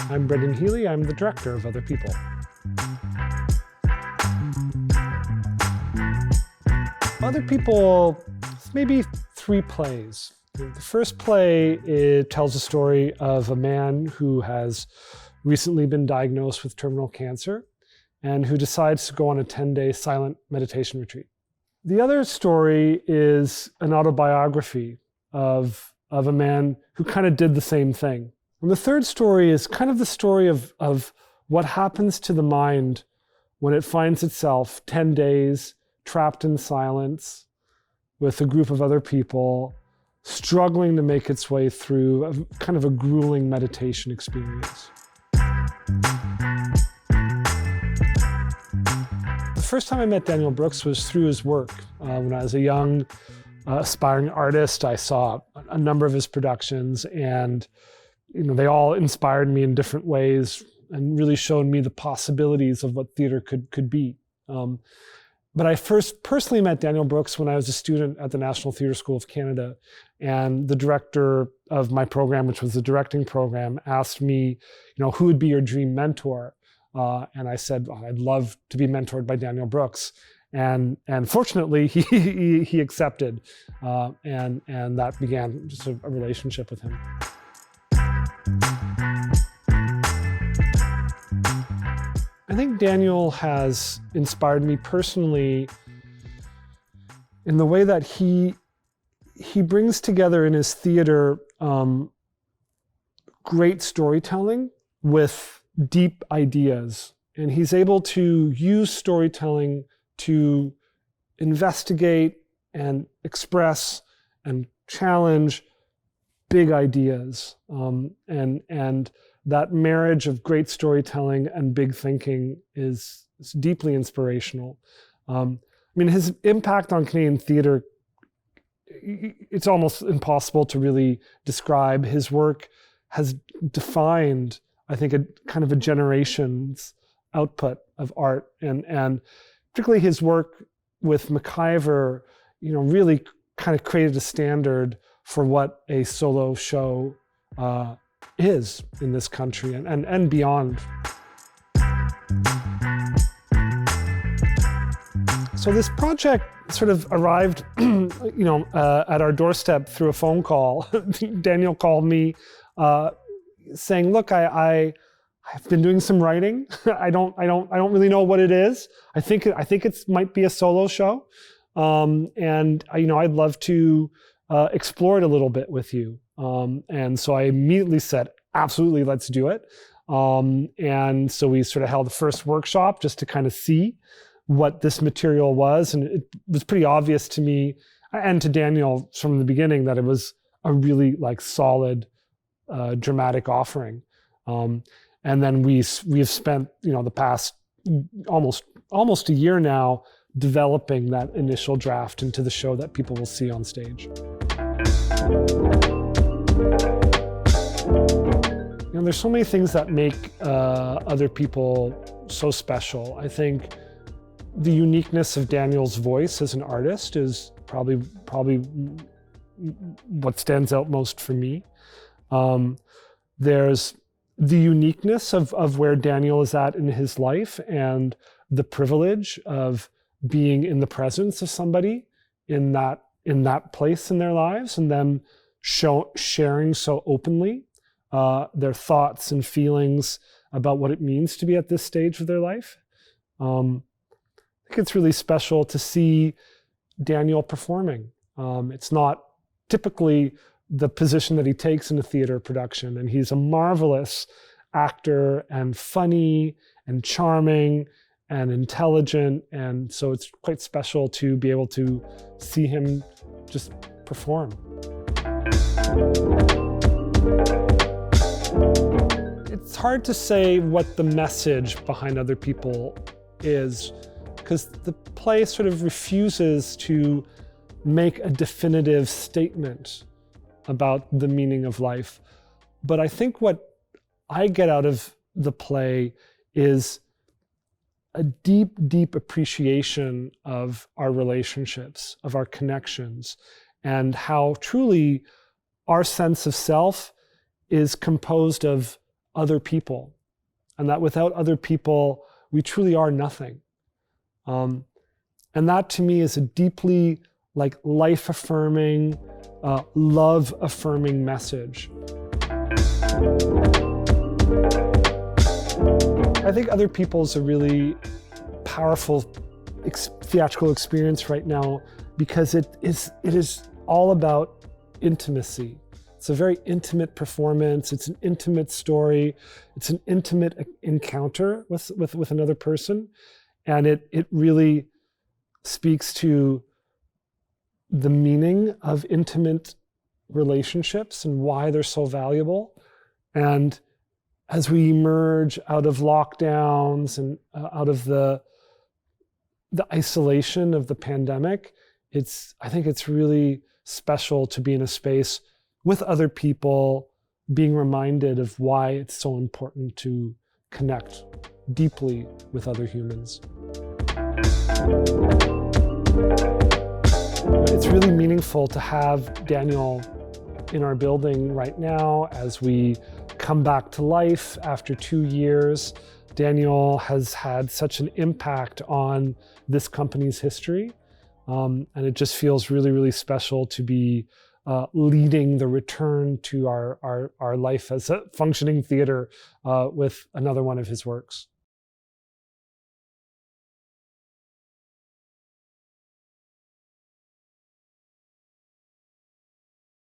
I'm Brendan Healy. I'm the director of Other People. Other People, maybe 3 plays. The first play, it tells a story of a man who has recently been diagnosed with terminal cancer and who decides to go on a 10-day silent meditation retreat. The other story is an autobiography of a man who kind of did the same thing. And the third story is kind of the story of what happens to the mind when it finds itself 10 days trapped in silence with a group of other people, struggling to make its way through kind of a grueling meditation experience. The first time I met Daniel Brooks was through his work. When I was a young, aspiring artist, I saw a number of his productions, and they all inspired me in different ways and really showed me the possibilities of what theater could be. But I first personally met Daniel Brooks when I was a student at the National Theatre School of Canada, and the director of my program, which was the directing program, asked me, who would be your dream mentor? And I said, I'd love to be mentored by Daniel Brooks. And fortunately, he accepted, and that began just a relationship with him. I think Daniel has inspired me personally in the way that he brings together in his theater great storytelling with deep ideas. And he's able to use storytelling to investigate and express and challenge big ideas. And that marriage of great storytelling and big thinking is deeply inspirational. His impact on Canadian theatre, it's almost impossible to really describe. His work has defined, I think, a kind of a generation's output of art, and particularly his work with MacIver, really kind of created a standard for what a solo show is in this country and beyond. So this project sort of arrived, at our doorstep through a phone call. Daniel called me saying, "Look, I've been doing some writing. I don't really know what it is. I think it might be a solo show, and I'd love to explore it a little bit with you." And so I immediately said, "Absolutely, let's do it." And so we sort of held the first workshop just to kind of see what this material was, and it was pretty obvious to me and to Daniel from the beginning that it was a really solid dramatic offering. And then we've spent the past almost a year now developing that initial draft into the show that people will see on stage. There's so many things that make Other People so special. I think the uniqueness of Daniel's voice as an artist is probably what stands out most for me. There's the uniqueness of where Daniel is at in his life and the privilege of being in the presence of somebody in that place in their lives, and them sharing so openly their thoughts and feelings about what it means to be at this stage of their life. I think it's really special to see Daniel performing. It's not typically the position that he takes in a theater production, and he's a marvelous actor and funny and charming and intelligent, and so it's quite special to be able to see him just perform. It's hard to say what the message behind Other People is, because the play sort of refuses to make a definitive statement about the meaning of life. But I think what I get out of the play is a deep, deep appreciation of our relationships, of our connections, and how truly our sense of self is composed of other people, and that without other people, we truly are nothing. And that to me is a deeply life-affirming, love-affirming message. I think Other People is a really powerful theatrical experience right now because it is all about intimacy. It's a very intimate performance. It's an intimate story. It's an intimate encounter with another person. And it really speaks to the meaning of intimate relationships and why they're so valuable. And as we emerge out of lockdowns and out of the isolation of the pandemic, I think it's really special to be in a space with other people, being reminded of why it's so important to connect deeply with other humans. It's really meaningful to have Daniel in our building right now as we come back to life after 2 years. Daniel has had such an impact on this company's history, and it just feels really, really special to be leading the return to our life as a functioning theater with another one of his works.